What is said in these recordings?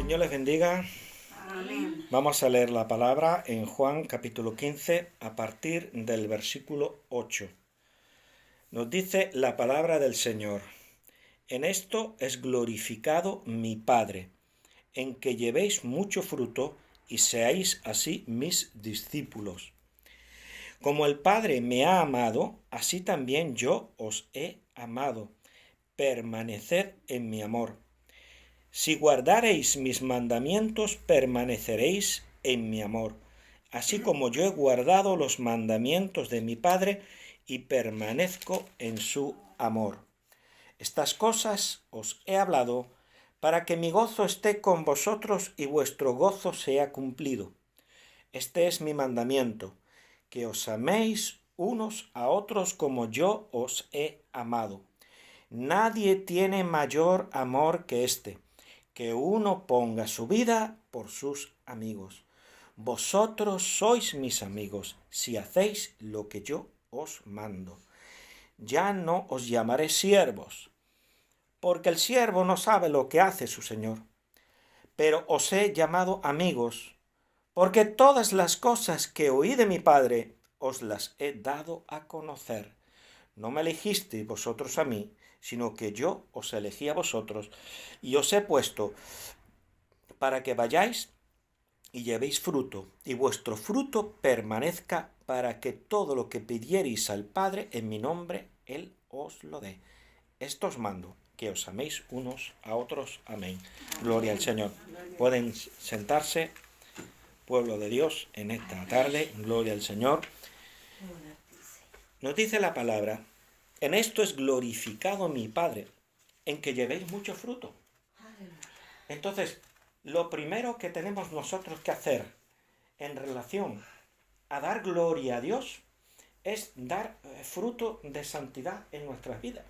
Señor les bendiga. Amén. Vamos a leer la palabra en Juan capítulo 15 a partir del versículo 8. Nos dice la palabra del Señor: En esto es glorificado mi Padre, en que llevéis mucho fruto y seáis así mis discípulos. Como el Padre me ha amado, así también yo os he amado. Permaneced en mi amor. Si guardareis mis mandamientos, permaneceréis en mi amor, así como yo he guardado los mandamientos de mi Padre y permanezco en su amor. Estas cosas os he hablado para que mi gozo esté con vosotros y vuestro gozo sea cumplido. Este es mi mandamiento, que os améis unos a otros como yo os he amado. Nadie tiene mayor amor que este, que uno ponga su vida por sus amigos. Vosotros sois mis amigos, si hacéis lo que yo os mando. Ya no os llamaré siervos, porque el siervo no sabe lo que hace su señor. Pero os he llamado amigos, porque todas las cosas que oí de mi Padre os las he dado a conocer. No me elegisteis vosotros a mí, sino que yo os elegí a vosotros, y os he puesto para que vayáis y llevéis fruto, y vuestro fruto permanezca, para que todo lo que pidiereis al Padre en mi nombre, Él os lo dé. Esto os mando, que os améis unos a otros. Amén. Gloria al Señor. Pueden sentarse, pueblo de Dios, en esta tarde. Gloria al Señor. Nos dice la palabra: en esto es glorificado mi Padre, en que llevéis mucho fruto. Entonces, lo primero que tenemos nosotros que hacer en relación a dar gloria a Dios es dar fruto de santidad en nuestras vidas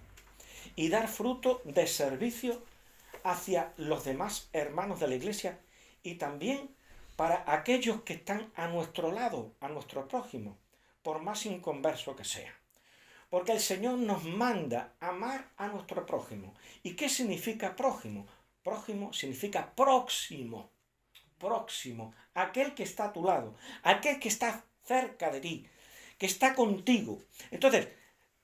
y dar fruto de servicio hacia los demás hermanos de la iglesia y también para aquellos que están a nuestro lado, a nuestro prójimo, por más inconverso que sea. Porque el Señor nos manda amar a nuestro prójimo. ¿Y qué significa prójimo? Prójimo significa próximo. Próximo. Aquel que está a tu lado. Aquel que está cerca de ti. Que está contigo. Entonces,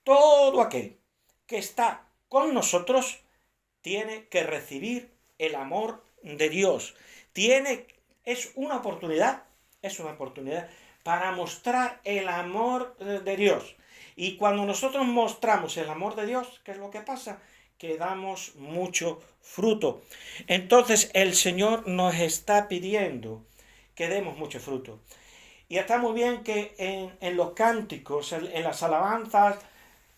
todo aquel que está con nosotros tiene que recibir el amor de Dios. Es una oportunidad para mostrar el amor de Dios. Y cuando nosotros mostramos el amor de Dios, ¿qué es lo que pasa? Que damos mucho fruto. Entonces el Señor nos está pidiendo que demos mucho fruto. Y está muy bien que en los cánticos, en las alabanzas,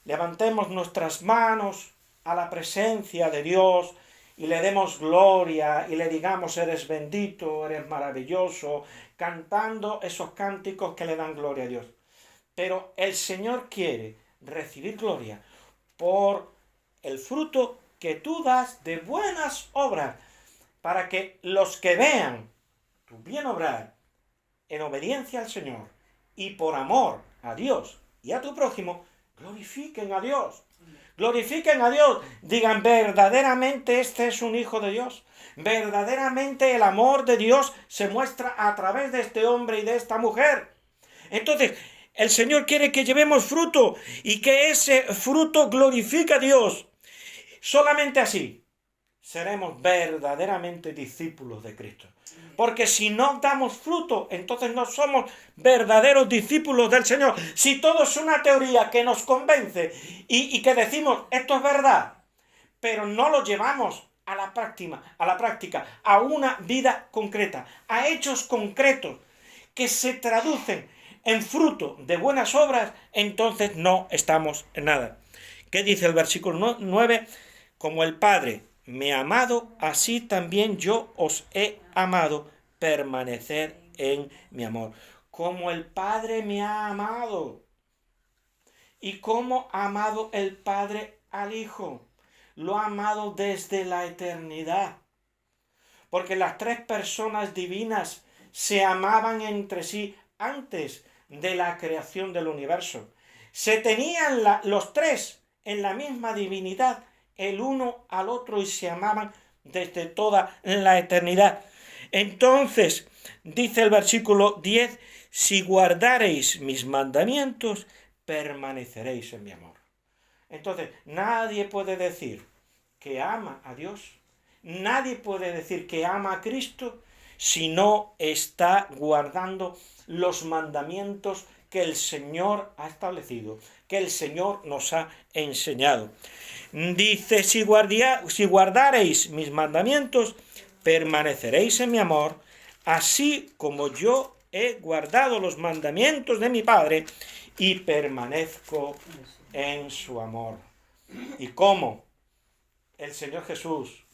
levantemos nuestras manos a la presencia de Dios y le demos gloria y le digamos: eres bendito, eres maravilloso, cantando esos cánticos que le dan gloria a Dios. Pero el Señor quiere recibir gloria por el fruto que tú das de buenas obras, para que los que vean tu bien obrar en obediencia al Señor y por amor a Dios y a tu prójimo, glorifiquen a Dios. Glorifiquen a Dios. Digan: verdaderamente este es un hijo de Dios. Verdaderamente el amor de Dios se muestra a través de este hombre y de esta mujer. Entonces, el Señor quiere que llevemos fruto y que ese fruto glorifique a Dios. Solamente así seremos verdaderamente discípulos de Cristo. Porque si no damos fruto, entonces no somos verdaderos discípulos del Señor. Si todo es una teoría que nos convence y que decimos esto es verdad, pero no lo llevamos a la práctica, a una vida concreta, a hechos concretos que se traducen en fruto de buenas obras, entonces no estamos en nada. ¿Qué dice el versículo 9? Como el Padre me ha amado, así también yo os he amado. Permaneced en mi amor. Como el Padre me ha amado. ¿Y cómo ha amado el Padre al Hijo? Lo ha amado desde la eternidad. Porque las tres personas divinas se amaban entre sí antes de la creación del universo. Se tenían los tres en la misma divinidad, el uno al otro, y se amaban desde toda la eternidad. Entonces, dice el versículo 10, si guardareis mis mandamientos, permaneceréis en mi amor. Entonces, nadie puede decir que ama a Dios, nadie puede decir que ama a Cristo si no está guardando los mandamientos que el Señor ha establecido, que el Señor nos ha enseñado. Dice, si guardareis mis mandamientos, permaneceréis en mi amor, así como yo he guardado los mandamientos de mi Padre y permanezco en su amor. ¿Y cómo el Señor Jesús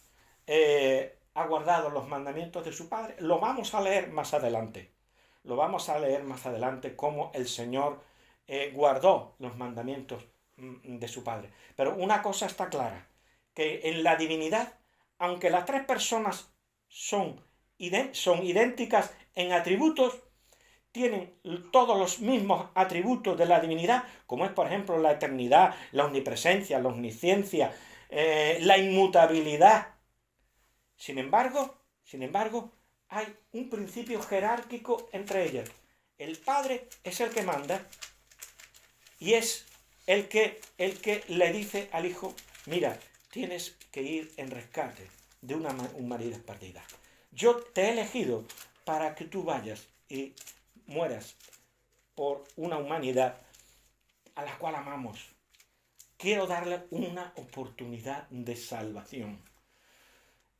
ha guardado los mandamientos de su Padre? Lo vamos a leer más adelante. Lo vamos a leer más adelante cómo el Señor guardó los mandamientos de su Padre. Pero una cosa está clara, que en la divinidad, aunque las tres personas son idénticas en atributos, tienen todos los mismos atributos de la divinidad, como es, por ejemplo, la eternidad, la omnipresencia, la omnisciencia, la inmutabilidad. Sin embargo, hay un principio jerárquico entre ellas. El Padre es el que manda y es el que le dice al Hijo, mira, tienes que ir en rescate de una humanidad perdida. Yo te he elegido para que tú vayas y mueras por una humanidad a la cual amamos. Quiero darle una oportunidad de salvación.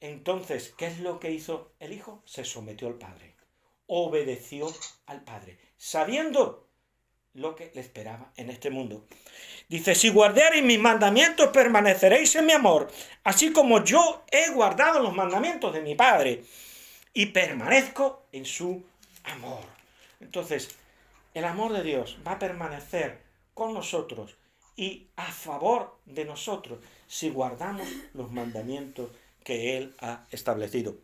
Entonces, ¿qué es lo que hizo el Hijo? Se sometió al Padre, obedeció al Padre, sabiendo lo que le esperaba en este mundo. Dice, si guardareis mis mandamientos, permaneceréis en mi amor, así como yo he guardado los mandamientos de mi Padre y permanezco en su amor. Entonces, el amor de Dios va a permanecer con nosotros y a favor de nosotros si guardamos los mandamientos que Él ha establecido.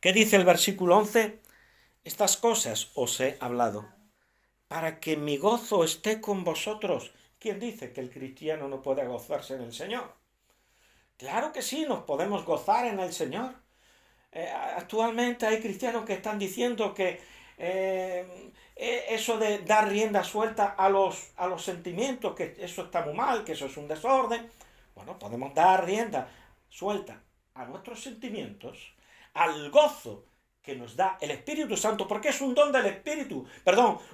¿Qué dice el versículo 11? Estas cosas os he hablado, para que mi gozo esté con vosotros. ¿Quién dice que el cristiano no puede gozarse en el Señor? Claro que sí, nos podemos gozar en el Señor. Actualmente hay cristianos que están diciendo que eso de dar rienda suelta a los sentimientos, que eso está muy mal, que eso es un desorden. Bueno, podemos dar rienda suelta a nuestros sentimientos, al gozo que nos da el Espíritu Santo, porque es un don del Espíritu,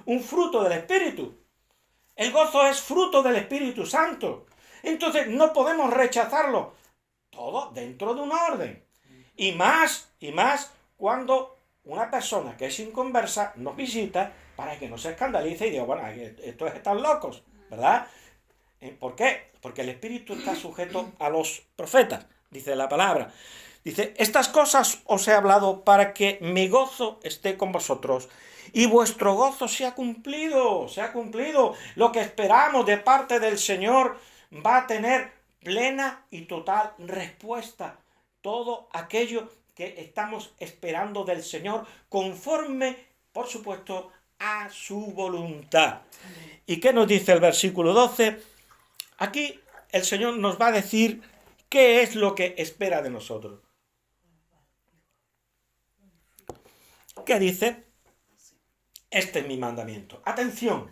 un fruto del Espíritu. El gozo es fruto del Espíritu Santo. Entonces no podemos rechazarlo. Todo dentro de un orden. Y más cuando una persona que es inconversa nos visita para que no se escandalice y diga, bueno, estos están locos, ¿verdad? ¿Por qué? Porque el Espíritu está sujeto a los profetas, dice la palabra. Dice, estas cosas os he hablado para que mi gozo esté con vosotros y vuestro gozo se ha cumplido. Lo que esperamos de parte del Señor va a tener plena y total respuesta. Todo aquello que estamos esperando del Señor conforme, por supuesto, a su voluntad. ¿Y qué nos dice el versículo 12? Aquí el Señor nos va a decir qué es lo que espera de nosotros. ¿Qué dice? Este es mi mandamiento. Atención,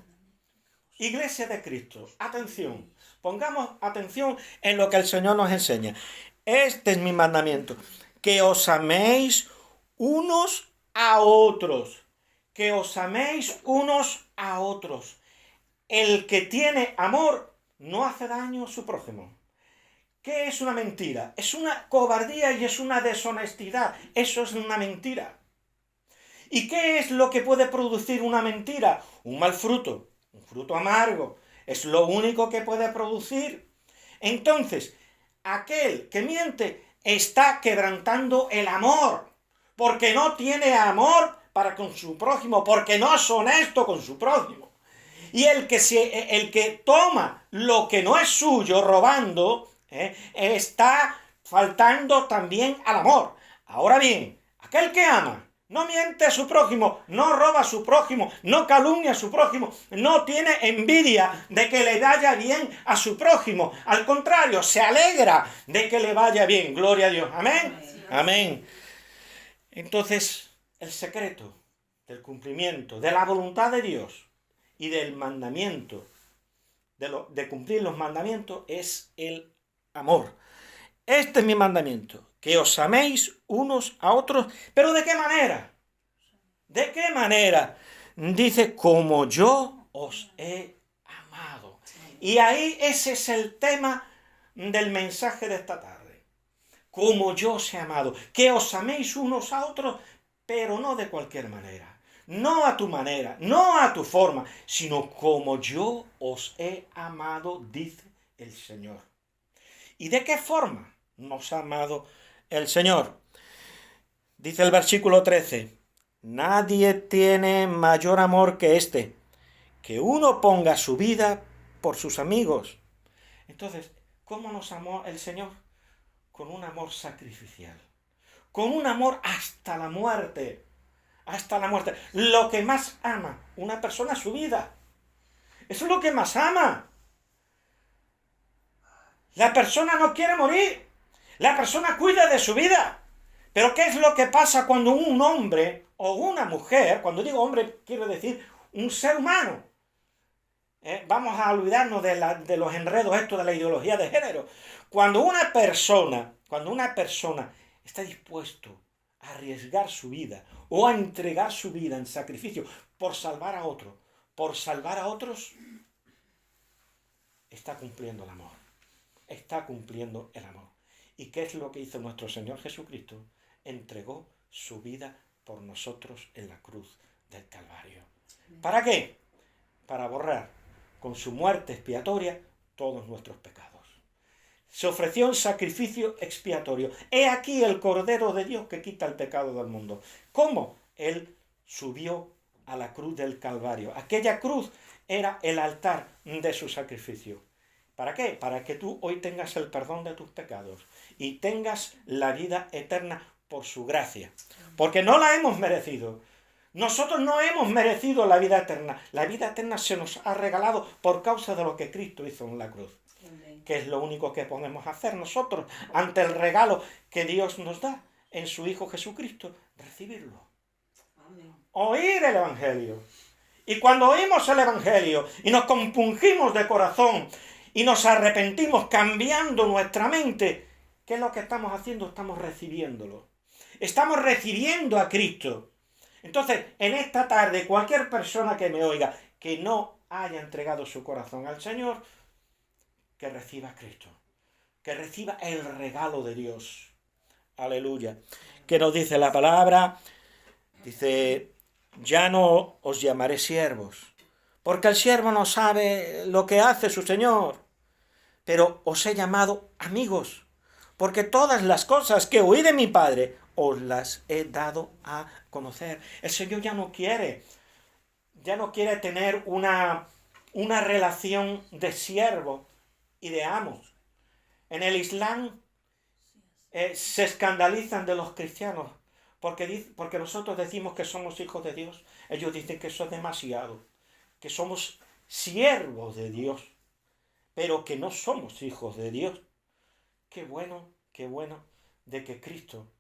Iglesia de Cristo, atención. Pongamos atención en lo que el Señor nos enseña. Este es mi mandamiento, que os améis unos a otros. Que os améis unos a otros. El que tiene amor no hace daño a su prójimo. ¿Qué es una mentira? Es una cobardía y es una deshonestidad. Eso es una mentira. ¿Y qué es lo que puede producir una mentira? Un mal fruto, un fruto amargo. Es lo único que puede producir. Entonces, aquel que miente está quebrantando el amor, porque no tiene amor para con su prójimo, porque no es honesto con su prójimo. Y el que toma lo que no es suyo, robando, está faltando también al amor. Ahora bien, aquel que ama no miente a su prójimo, no roba a su prójimo, no calumnia a su prójimo, no tiene envidia de que le vaya bien a su prójimo. Al contrario, se alegra de que le vaya bien. Gloria a Dios. Amén. Amén. Entonces, el secreto del cumplimiento de la voluntad de Dios y del mandamiento, de cumplir los mandamientos, es el amor. Este es mi mandamiento, que os améis unos a otros. ¿Pero de qué manera? ¿De qué manera? Dice, como yo os he amado. Y ahí ese es el tema del mensaje de esta tarde. Como yo os he amado. Que os améis unos a otros, pero no de cualquier manera. No a tu manera, no a tu forma, sino como yo os he amado, dice el Señor. ¿Y de qué forma nos ha amado el Señor? Dice el versículo 13, nadie tiene mayor amor que este, que uno ponga su vida por sus amigos. Entonces, ¿cómo nos amó el Señor? Con un amor sacrificial, con un amor hasta la muerte, hasta la muerte. Lo que más ama una persona es su vida. Eso es lo que más ama. La persona no quiere morir. La persona cuida de su vida. Pero ¿qué es lo que pasa cuando un hombre o una mujer, cuando digo hombre quiero decir un ser humano, vamos a olvidarnos de los enredos estos de la ideología de género, cuando una persona está dispuesto a arriesgar su vida o a entregar su vida en sacrificio por salvar a otro, por salvar a otros, está cumpliendo el amor. Está cumpliendo el amor. ¿Y qué es lo que hizo nuestro Señor Jesucristo? Entregó su vida por nosotros en la cruz del Calvario. ¿Para qué? Para borrar con su muerte expiatoria todos nuestros pecados. Se ofreció un sacrificio expiatorio. He aquí el Cordero de Dios que quita el pecado del mundo. ¿Cómo? Él subió a la cruz del Calvario. Aquella cruz era el altar de su sacrificio. ¿Para qué? Para que tú hoy tengas el perdón de tus pecados y tengas la vida eterna por su gracia. Porque no la hemos merecido. Nosotros no hemos merecido la vida eterna. La vida eterna se nos ha regalado por causa de lo que Cristo hizo en la cruz. Que es lo único que podemos hacer nosotros ante el regalo que Dios nos da en su Hijo Jesucristo. Recibirlo. Oír el Evangelio. Y cuando oímos el Evangelio y nos compungimos de corazón y nos arrepentimos cambiando nuestra mente, ¿qué es lo que estamos haciendo? Estamos recibiéndolo. Estamos recibiendo a Cristo. Entonces, en esta tarde, cualquier persona que me oiga que no haya entregado su corazón al Señor, que reciba a Cristo. Que reciba el regalo de Dios. Aleluya. ¿Qué nos dice la palabra? Dice, ya no os llamaré siervos, porque el siervo no sabe lo que hace su Señor, pero os he llamado amigos, porque todas las cosas que oí de mi Padre os las he dado a conocer. El Señor ya no quiere tener una relación de siervo y de amos. En el Islam se escandalizan de los cristianos porque nosotros decimos que somos hijos de Dios. Ellos dicen que eso es demasiado, que somos siervos de Dios, pero que no somos hijos de Dios. Qué bueno de que Cristo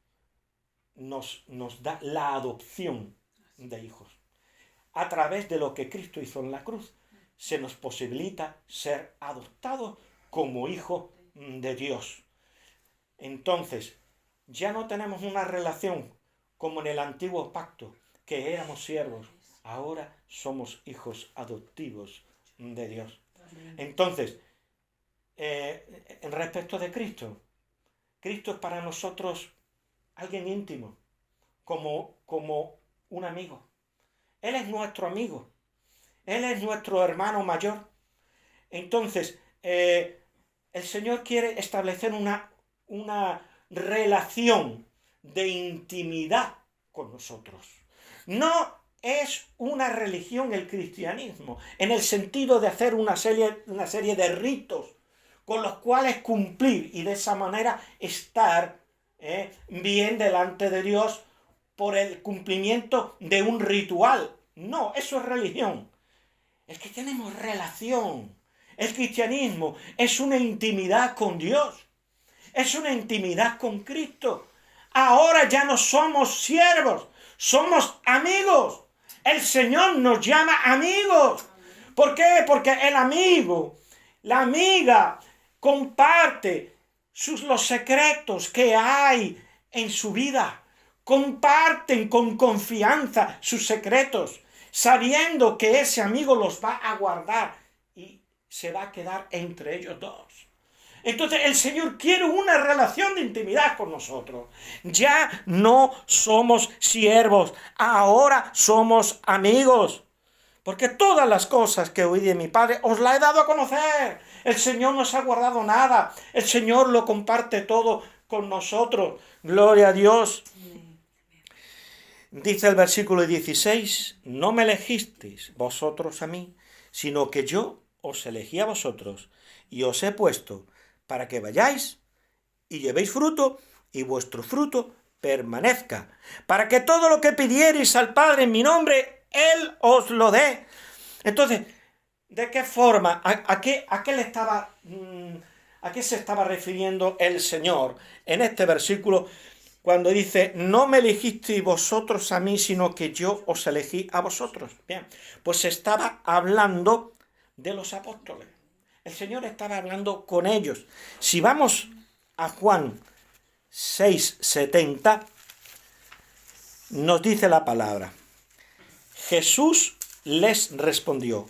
nos da la adopción de hijos. A través de lo que Cristo hizo en la cruz, se nos posibilita ser adoptados como hijos de Dios. Entonces, ya no tenemos una relación como en el antiguo pacto, que éramos siervos. Ahora somos hijos adoptivos de Dios. Entonces, en respecto de Cristo, Cristo es para nosotros alguien íntimo, como un amigo. Él es nuestro amigo. Él es nuestro hermano mayor. Entonces, el Señor quiere establecer una relación de intimidad con nosotros. No es una religión el cristianismo, en el sentido de hacer una serie de ritos con los cuales cumplir y de esa manera estar bien delante de Dios por el cumplimiento de un ritual. No, eso es religión. Es que tenemos relación. El cristianismo es una intimidad con Dios. Es una intimidad con Cristo. Ahora ya no somos siervos, somos amigos. El Señor nos llama amigos. ¿Por qué? Porque el amigo, la amiga, comparte los secretos que hay en su vida. Comparten con confianza sus secretos, sabiendo que ese amigo los va a guardar y se va a quedar entre ellos dos. Entonces el Señor quiere una relación de intimidad con nosotros. Ya no somos siervos, ahora somos amigos. Porque todas las cosas que oí de mi Padre os las he dado a conocer. El Señor no se ha guardado nada. El Señor lo comparte todo con nosotros. Gloria a Dios. Dice el versículo 16, no me elegisteis vosotros a mí, sino que yo os elegí a vosotros y os he puesto para que vayáis y llevéis fruto y vuestro fruto permanezca, para que todo lo que pidierais al Padre en mi nombre, Él os lo dé. Entonces, ¿de qué forma? ¿A qué se estaba refiriendo el Señor en este versículo cuando dice, no me elegisteis vosotros a mí, sino que yo os elegí a vosotros? Bien, pues se estaba hablando de los apóstoles. El Señor estaba hablando con ellos. Si vamos a Juan 6:70, nos dice la palabra. Jesús les respondió,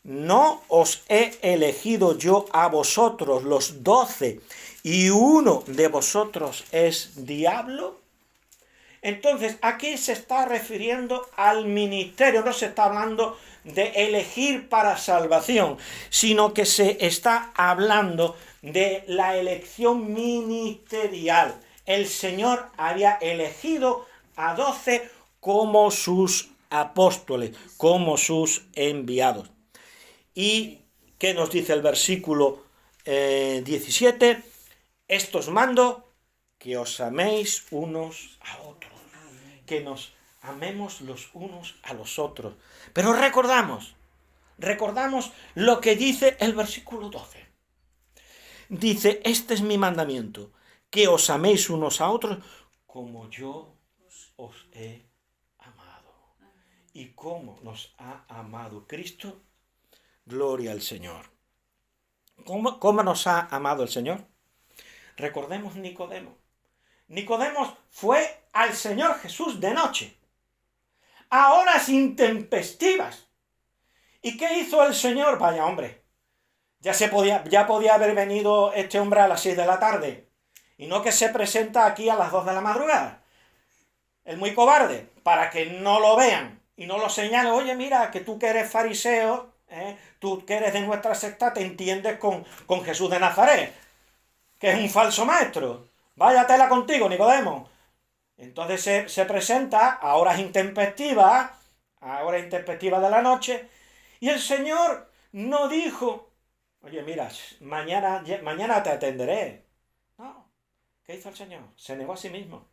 ¿no os he elegido yo a vosotros los 12 y uno de vosotros es diablo? Entonces, aquí se está refiriendo al ministerio, no se está hablando de elegir para salvación, sino que se está hablando de la elección ministerial. El Señor había elegido a 12 como sus apóstoles, como sus enviados. ¿Y qué nos dice el versículo 17? Estos mando que os améis unos a otros, que nos amemos los unos a los otros. Pero recordamos lo que dice el versículo 12. Dice, este es mi mandamiento, que os améis unos a otros como yo os he amado. ¿Y cómo nos ha amado Cristo? Gloria al Señor. ¿Cómo nos ha amado el Señor? Recordemos Nicodemo. Nicodemo fue al Señor Jesús de noche, a horas intempestivas. ¿Y qué hizo el Señor? Vaya hombre, ya podía haber venido este hombre a las 6 de la tarde, y no que se presenta aquí a las 2 de la madrugada. El muy cobarde, para que no lo vean y no lo señalen. Oye, mira, que tú que eres fariseo, tú que eres de nuestra secta, te entiendes con Jesús de Nazaret, que es un falso maestro. Váyatela contigo, Nicodemo. Entonces se presenta a horas intempestivas de la noche, y el Señor no dijo, oye, mira, mañana te atenderé. No. ¿Qué hizo el Señor? Se negó a sí mismo.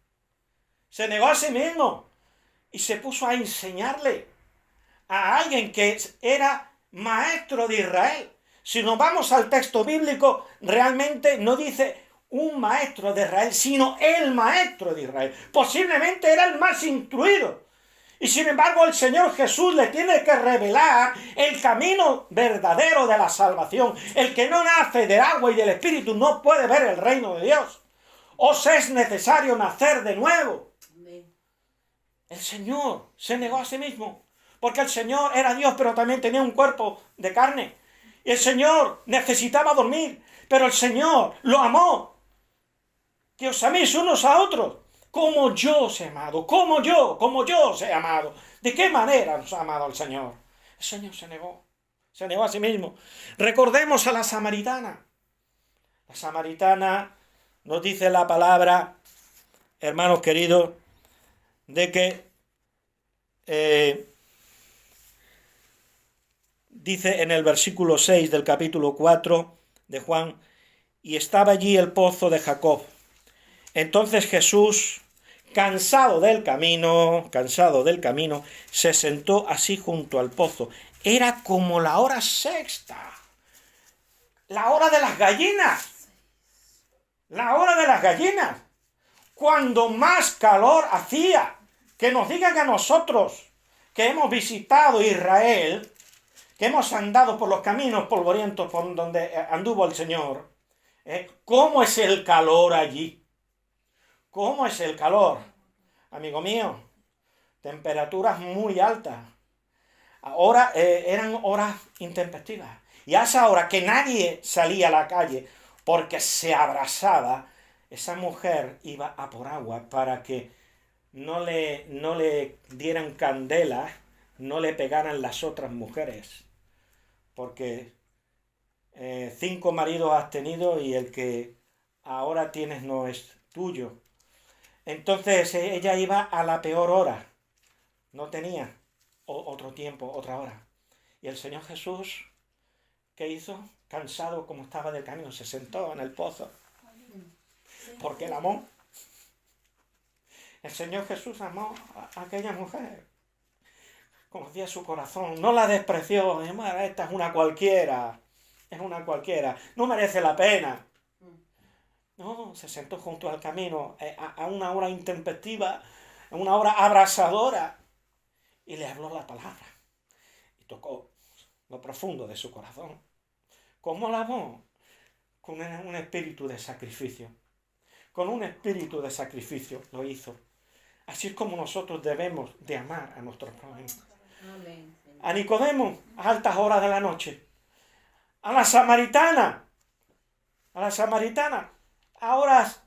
Se negó a sí mismo y se puso a enseñarle a alguien que era maestro de Israel. Si nos vamos al texto bíblico, realmente no dice un maestro de Israel, sino el maestro de Israel. Posiblemente era el más instruido. Y sin embargo el Señor Jesús le tiene que revelar el camino verdadero de la salvación. El que no nace del agua y del Espíritu no puede ver el reino de Dios. Os es necesario nacer de nuevo. El Señor se negó a sí mismo, porque el Señor era Dios, pero también tenía un cuerpo de carne. Y el Señor necesitaba dormir, pero el Señor lo amó. Que os améis unos a otros, como yo os he amado, como yo os he amado. ¿De qué manera nos ha amado el Señor? El Señor se negó a sí mismo. Recordemos a la samaritana. La samaritana nos dice la palabra, hermanos queridos, de que dice en el versículo 6 del capítulo 4 de Juan, y estaba allí el pozo de Jacob. Entonces Jesús, cansado del camino, se sentó así junto al pozo. Era como la hora sexta, la hora de las gallinas, cuando más calor hacía. Que nos digan a nosotros que hemos visitado Israel, que hemos andado por los caminos polvorientos por donde anduvo el Señor, ¿cómo es el calor allí? ¿Cómo es el calor? Amigo mío, temperaturas muy altas. Ahora eran horas intempestivas. Y a esa hora que nadie salía a la calle porque se abrasaba, esa mujer iba a por agua para que no le dieran candela, no le pegaran las otras mujeres. Porque 5 maridos has tenido y el que ahora tienes no es tuyo. Entonces ella iba a la peor hora. No tenía otro tiempo, otra hora. Y el Señor Jesús, ¿qué hizo? Cansado como estaba del camino, se sentó en el pozo. Porque la amó. El Señor Jesús amó a aquella mujer. Conocía su corazón. No la despreció. Esta es una cualquiera. No merece la pena. No, se sentó junto al camino a una hora intempestiva, a una hora abrasadora. Y le habló la palabra. Y tocó lo profundo de su corazón. ¿Cómo la amó? Con un espíritu de sacrificio. Con un espíritu de sacrificio lo hizo. Así es como nosotros debemos de amar a nuestros prójimos. A Nicodemo, a altas horas de la noche. A la samaritana, a horas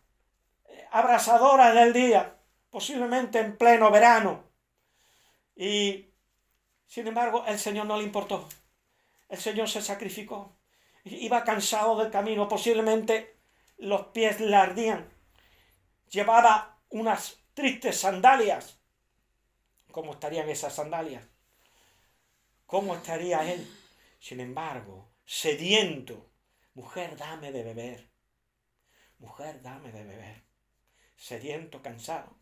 abrasadoras del día, posiblemente en pleno verano. Y, sin embargo, el Señor no le importó. El Señor se sacrificó. Iba cansado del camino, posiblemente los pies le ardían. Llevaba unas tristes sandalias. ¿Cómo estarían esas sandalias? ¿Cómo estaría él? Sin embargo, sediento. Mujer, dame de beber. Sediento, cansado.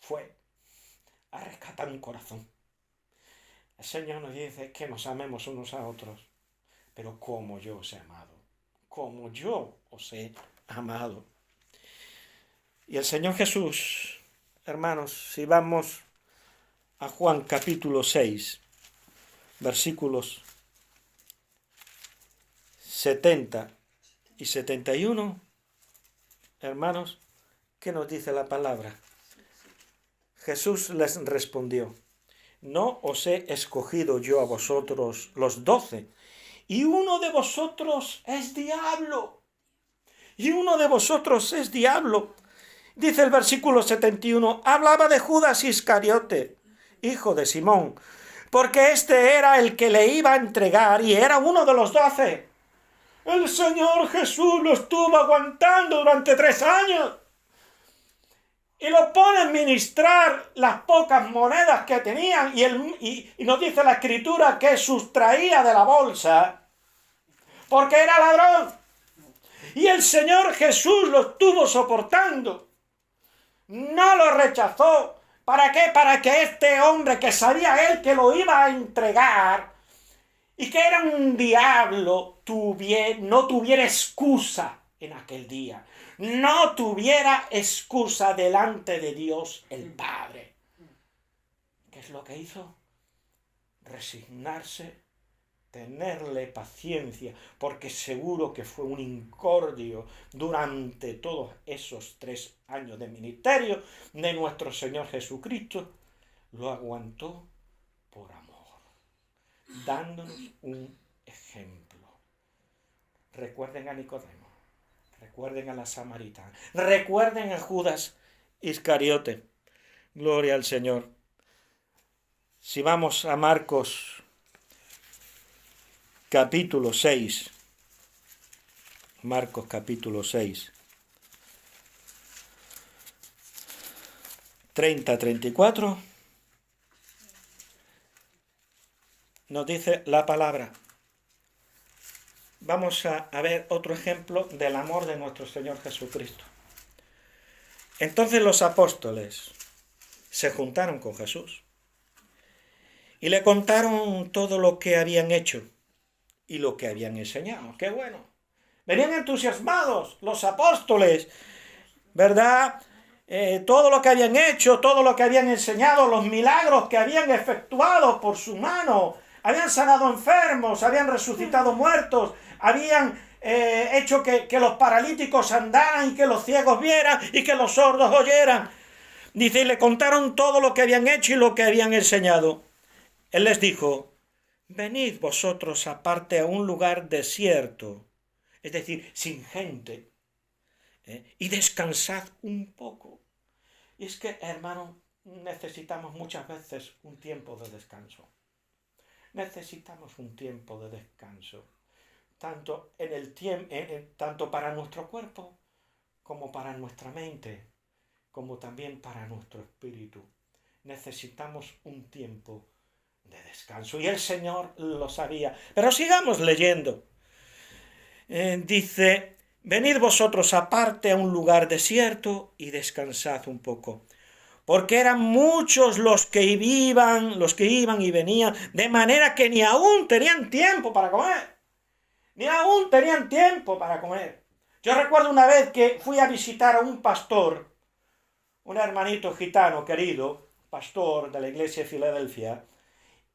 Fue a rescatar un corazón. El Señor nos dice que nos amemos unos a otros. Pero como yo os he amado. Y el Señor Jesús, hermanos, si vamos a Juan capítulo 6, versículos 70 y 71, hermanos, ¿qué nos dice la palabra? Jesús les respondió: no os he escogido yo a vosotros los 12, y uno de vosotros es diablo. Dice el versículo 71, hablaba de Judas Iscariote, hijo de Simón, porque este era el que le iba a entregar y era uno de los 12. El Señor Jesús lo estuvo aguantando durante 3 años y lo pone a ministrar las pocas monedas que tenían y nos dice la Escritura que sustraía de la bolsa porque era ladrón. Y el Señor Jesús lo estuvo soportando. No lo rechazó. ¿Para qué? Para que este hombre, que sabía él que lo iba a entregar y que era un diablo, no tuviera excusa en aquel día. No tuviera excusa delante de Dios el Padre. ¿Qué es lo que hizo? Resignarse, tenerle paciencia, porque seguro que fue un incordio durante todos esos 3 años de ministerio de nuestro Señor Jesucristo. Lo aguantó por amor, dándonos un ejemplo. Recuerden a Nicodemo, recuerden a la samaritana, recuerden a Judas Iscariote. Gloria al Señor. Si vamos a Marcos capítulo 6, Marcos capítulo 6, 30-34, nos dice la palabra. Vamos a ver otro ejemplo del amor de nuestro Señor Jesucristo. Entonces los apóstoles se juntaron con Jesús y le contaron todo lo que habían hecho y lo que habían enseñado. ¡Qué bueno! Venían entusiasmados los apóstoles, ¿verdad? Todo lo que habían hecho, todo lo que habían enseñado, los milagros que habían efectuado por su mano. Habían sanado enfermos, habían resucitado muertos, habían hecho que los paralíticos andaran y que los ciegos vieran y que los sordos oyeran. Dice, y le contaron todo lo que habían hecho y lo que habían enseñado. Él les dijo, venid vosotros aparte a un lugar desierto, es decir, sin gente, y descansad un poco. Y es que, hermano, necesitamos muchas veces un tiempo de descanso. Necesitamos un tiempo de descanso, tanto tanto para nuestro cuerpo, como para nuestra mente, como también para nuestro espíritu. Necesitamos un tiempo de descanso. Y el Señor lo sabía. Pero sigamos leyendo. Dice, venid vosotros aparte a un lugar desierto y descansad un poco. Porque eran muchos los que iban y venían, de manera que ni aún tenían tiempo para comer. Ni aún tenían tiempo para comer. Yo recuerdo una vez que fui a visitar a un pastor, un hermanito gitano querido, pastor de la iglesia de Filadelfia,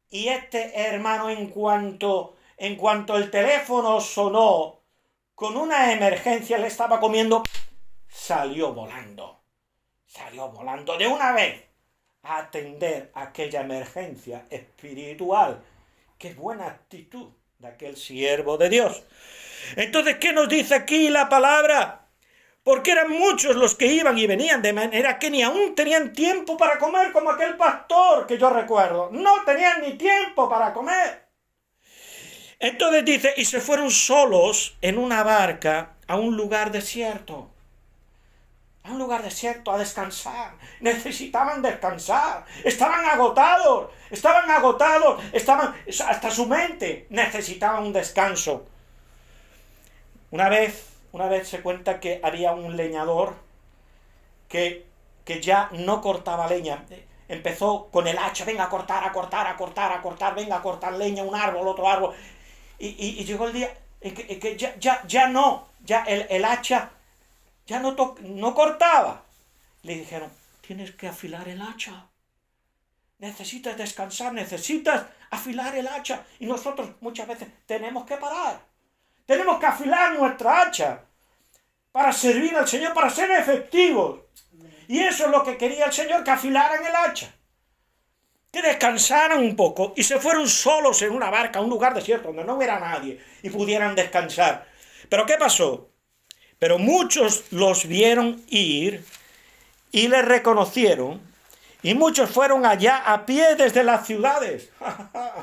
y este hermano en cuanto el teléfono sonó con una emergencia, él estaba comiendo, salió volando de una vez a atender aquella emergencia espiritual. ¡Qué buena actitud de aquel siervo de Dios! Entonces, ¿qué nos dice aquí la palabra? Porque eran muchos los que iban y venían, de manera que ni aún tenían tiempo para comer, como aquel pastor que yo recuerdo. No tenían ni tiempo para comer. Entonces dice, y se fueron solos en una barca a un lugar desierto. A un lugar desierto a descansar. Necesitaban descansar. Estaban agotados, hasta su mente necesitaba un descanso. Una vez se cuenta que había un leñador que ya no cortaba leña. Empezó con el hacha, venga a cortar, venga a cortar leña, un árbol, otro árbol. Y llegó el día en que ya el hacha ya no cortaba. Le dijeron, tienes que afilar el hacha. Necesitas descansar, necesitas afilar el hacha. Y nosotros muchas veces tenemos que parar. Tenemos que afilar nuestra hacha para servir al Señor, para ser efectivos. Y eso es lo que quería el Señor, que afilaran el hacha. Que descansaran un poco y se fueron solos en una barca a un lugar desierto donde no hubiera nadie y pudieran descansar. ¿Pero qué pasó? Pero muchos los vieron ir y les reconocieron, y muchos fueron allá a pie desde las ciudades.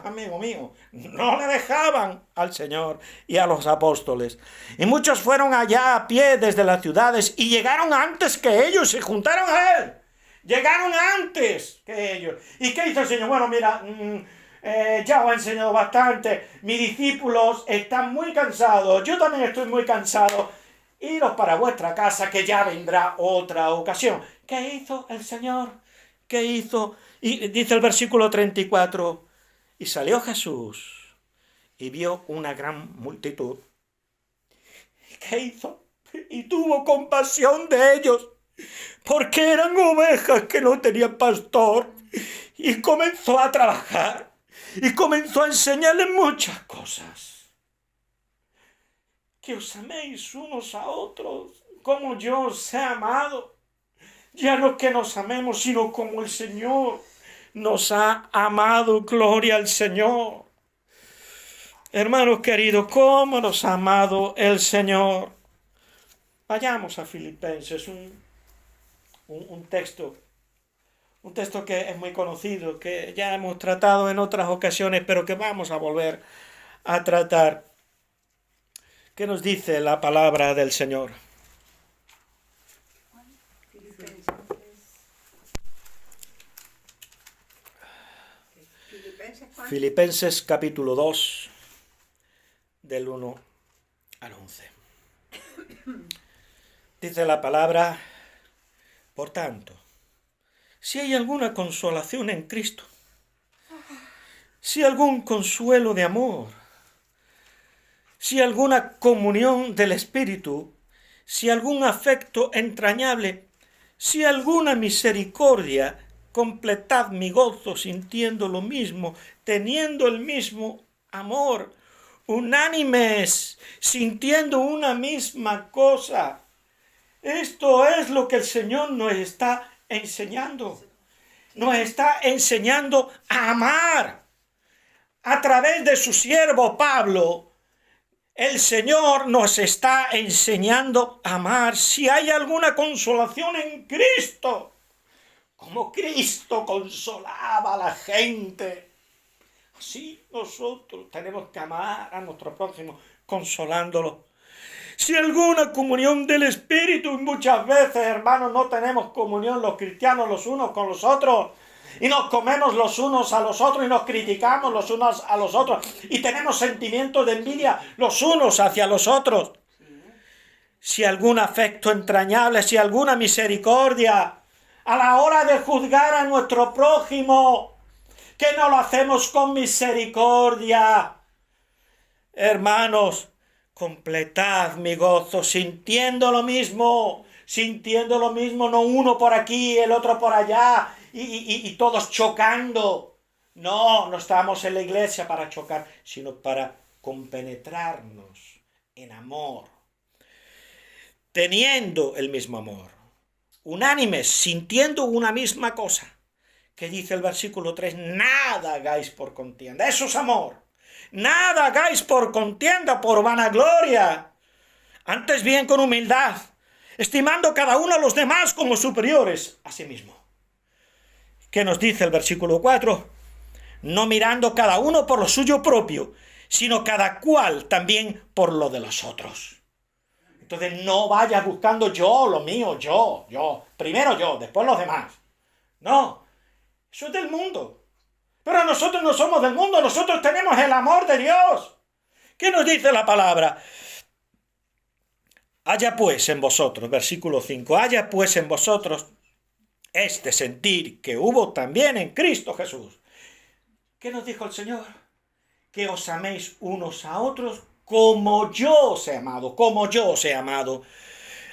Amigo mío, no le dejaban al Señor y a los apóstoles. Y muchos fueron allá a pie desde las ciudades y llegaron antes que ellos, se juntaron a Él. Llegaron antes que ellos. ¿Y qué hizo el Señor? Bueno, mira, ya os he enseñado bastante. Mis discípulos están muy cansados. Yo también estoy muy cansado. Iros para vuestra casa, que ya vendrá otra ocasión. ¿Qué hizo el Señor? ¿Qué hizo? Y dice el versículo 34, y salió Jesús y vio una gran multitud. ¿Qué hizo? Y tuvo compasión de ellos, porque eran ovejas que no tenían pastor, y comenzó a trabajar, y comenzó a enseñarles muchas cosas. Que os améis unos a otros, como yo os he amado. Ya no que nos amemos, sino como el Señor nos ha amado. Gloria al Señor. Hermanos queridos, ¿cómo nos ha amado el Señor? Vayamos a Filipenses, un texto que es muy conocido, que ya hemos tratado en otras ocasiones, pero que vamos a volver a tratar. ¿Qué nos dice la palabra del Señor? Filipenses capítulo 2, del 1 al 11. Dice la palabra, Por tanto, si hay alguna consolación en Cristo, si algún consuelo de amor, si alguna comunión del Espíritu, si algún afecto entrañable, si alguna misericordia, completad mi gozo sintiendo lo mismo, teniendo el mismo amor, unánimes, sintiendo una misma cosa. Esto es lo que el Señor nos está enseñando. Nos está enseñando a amar. A través de su siervo Pablo, el Señor nos está enseñando a amar. Si hay alguna consolación en Cristo, como Cristo consolaba a la gente, así nosotros tenemos que amar a nuestro prójimo, consolándolo. Si alguna comunión del Espíritu, y muchas veces, hermanos, no tenemos comunión los cristianos los unos con los otros, y nos comemos los unos a los otros y nos criticamos los unos a los otros y tenemos sentimientos de envidia los unos hacia los otros. Si algún afecto entrañable, si alguna misericordia, a la hora de juzgar a nuestro prójimo, que no lo hacemos con misericordia. Hermanos, completad mi gozo sintiendo lo mismo, no uno por aquí, el otro por allá, y todos chocando. No estamos en la iglesia para chocar, sino para compenetrarnos en amor, teniendo el mismo amor, unánimes, sintiendo una misma cosa. Que dice el versículo 3, nada hagáis por contienda. Eso es amor. Nada hagáis por contienda, por vanagloria. Antes bien con humildad, estimando cada uno a los demás como superiores a sí mismo. ¿Qué nos dice el versículo 4? No mirando cada uno por lo suyo propio, sino cada cual también por lo de los otros. Entonces no vayas buscando yo, lo mío, yo. Primero yo, después los demás. No, eso es del mundo. Pero nosotros no somos del mundo, nosotros tenemos el amor de Dios. ¿Qué nos dice la palabra? Haya pues en vosotros, versículo 5, haya pues en vosotros este sentir que hubo también en Cristo Jesús. ¿Qué nos dijo el Señor? Que os améis unos a otros como yo os he amado,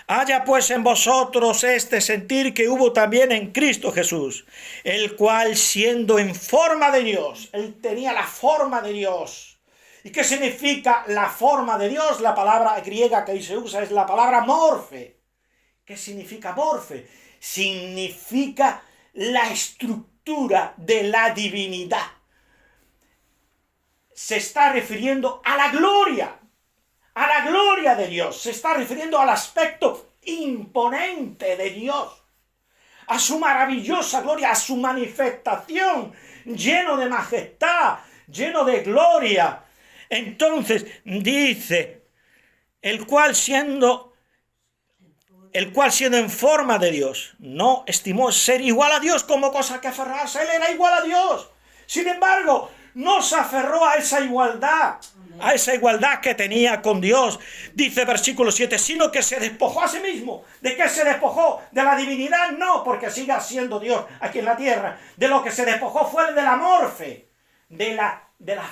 Haya pues en vosotros este sentir que hubo también en Cristo Jesús, el cual siendo en forma de Dios, él tenía la forma de Dios. ¿Y qué significa la forma de Dios? La palabra griega que ahí se usa es la palabra morfe. ¿Qué significa morfe? Significa la estructura de la divinidad. Se está refiriendo a la gloria de Dios, se está refiriendo al aspecto imponente de Dios, a su maravillosa gloria, a su manifestación, lleno de majestad, lleno de gloria. Entonces dice, el cual siendo en forma de Dios, no estimó ser igual a Dios como cosa que aferrarse. Él era igual a Dios. Sin embargo, no se aferró a esa igualdad que tenía con Dios. Dice versículo 7, sino que se despojó a sí mismo. ¿De qué se despojó? ¿De la divinidad? No, porque siga siendo Dios aquí en la tierra. De lo que se despojó fue de la morfe, de la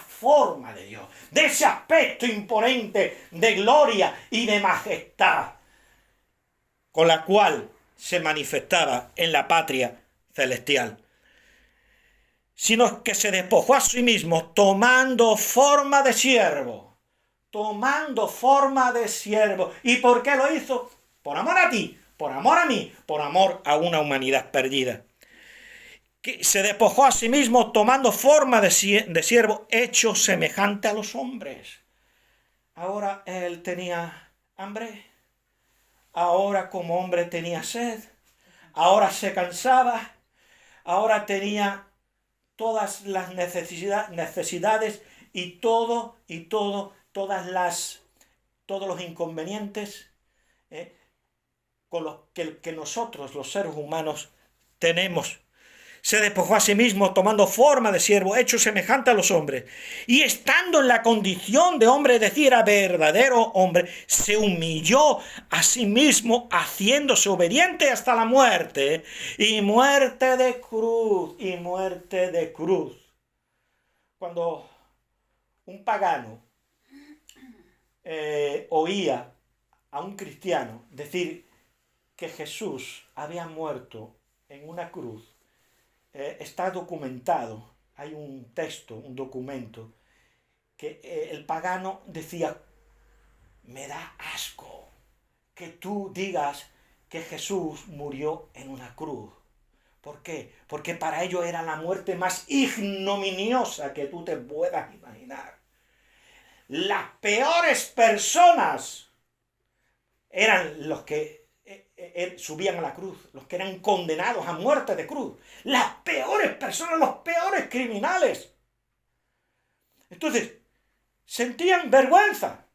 forma de Dios, de ese aspecto imponente de gloria y de majestad, con la cual se manifestaba en la patria celestial. Sino que se despojó a sí mismo tomando forma de siervo. ¿Y por qué lo hizo? Por amor a ti, por amor a mí, por amor a una humanidad perdida. Que se despojó a sí mismo tomando forma de siervo, hecho semejante a los hombres. Ahora él tenía hambre, ahora como hombre tenía sed, ahora se cansaba, ahora tenía todas las necesidades y todos los inconvenientes con los que nosotros, los seres humanos, tenemos. se despojó a sí mismo tomando forma de siervo, hecho semejante a los hombres. Y estando en la condición de hombre, es decir, era verdadero hombre, se humilló a sí mismo, haciéndose obediente hasta la muerte, y muerte de cruz, y muerte de cruz. Cuando un pagano oía a un cristiano decir que Jesús había muerto en una cruz, está documentado, hay un texto, un documento, que el pagano decía, me da asco que tú digas que Jesús murió en una cruz. ¿Por qué? Porque para ellos era la muerte más ignominiosa que tú te puedas imaginar. Las peores personas eran los que subían a la cruz, los que eran condenados a muerte de cruz. Las peores personas, los peores criminales. Entonces, sentían vergüenza.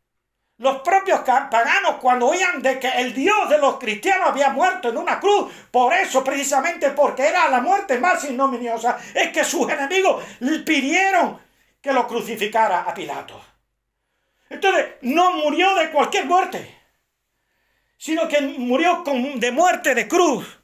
Los propios paganos, cuando oían de que el Dios de los cristianos había muerto en una cruz, por eso, precisamente porque era la muerte más ignominiosa, es que sus enemigos pidieron que lo crucificara a Pilato. Entonces, no murió de cualquier muerte, sino que murió de muerte de cruz.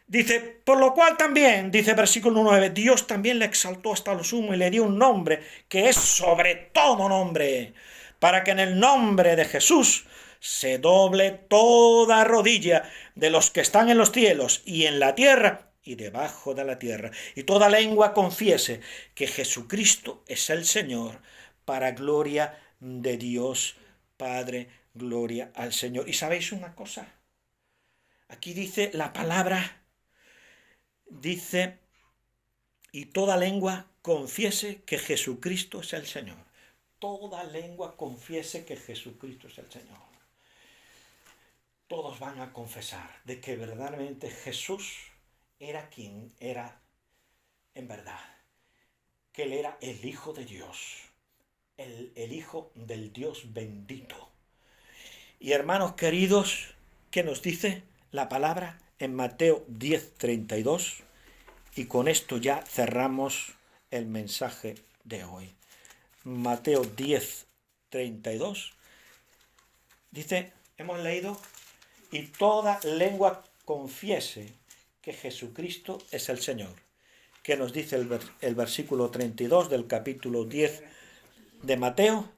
Dice, por lo cual también, dice versículo 9, Dios también le exaltó hasta lo sumo y le dio un nombre que es sobre todo nombre, para que en el nombre de Jesús se doble toda rodilla de los que están en los cielos y en la tierra y debajo de la tierra, y toda lengua confiese que Jesucristo es el Señor, para gloria de Dios Padre, gloria al Señor. ¿Y sabéis una cosa? Aquí dice la palabra, dice, y toda lengua confiese que Jesucristo es el Señor. Toda lengua confiese que Jesucristo es el Señor. Todos van a confesar de que verdaderamente Jesús era quien era en verdad. Que Él era el Hijo de Dios. El Hijo del Dios bendito. Y hermanos queridos, ¿qué nos dice la palabra en Mateo 10:32? Y con esto ya cerramos el mensaje de hoy. Mateo 10:32 dice, hemos leído, y toda lengua confiese que Jesucristo es el Señor. ¿Qué nos dice el versículo 32 del capítulo 10 de Mateo?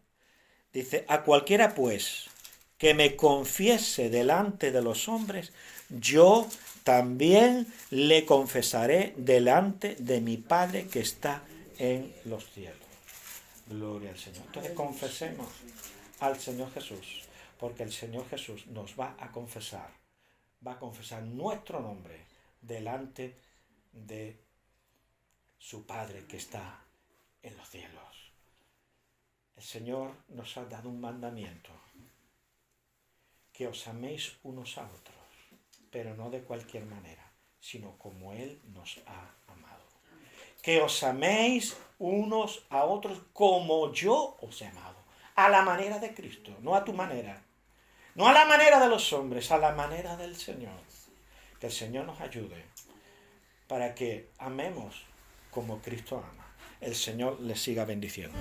Dice, a cualquiera pues que me confiese delante de los hombres, yo también le confesaré delante de mi Padre que está en los cielos. Gloria al Señor. Entonces confesemos al Señor Jesús, porque el Señor Jesús nos va a confesar nuestro nombre delante de su Padre que está en los cielos. El Señor nos ha dado un mandamiento, que os améis unos a otros, pero no de cualquier manera, sino como Él nos ha amado. Que os améis unos a otros como yo os he amado, a la manera de Cristo, no a tu manera, no a la manera de los hombres, a la manera del Señor. Que el Señor nos ayude para que amemos como Cristo ama. El Señor les siga bendiciendo.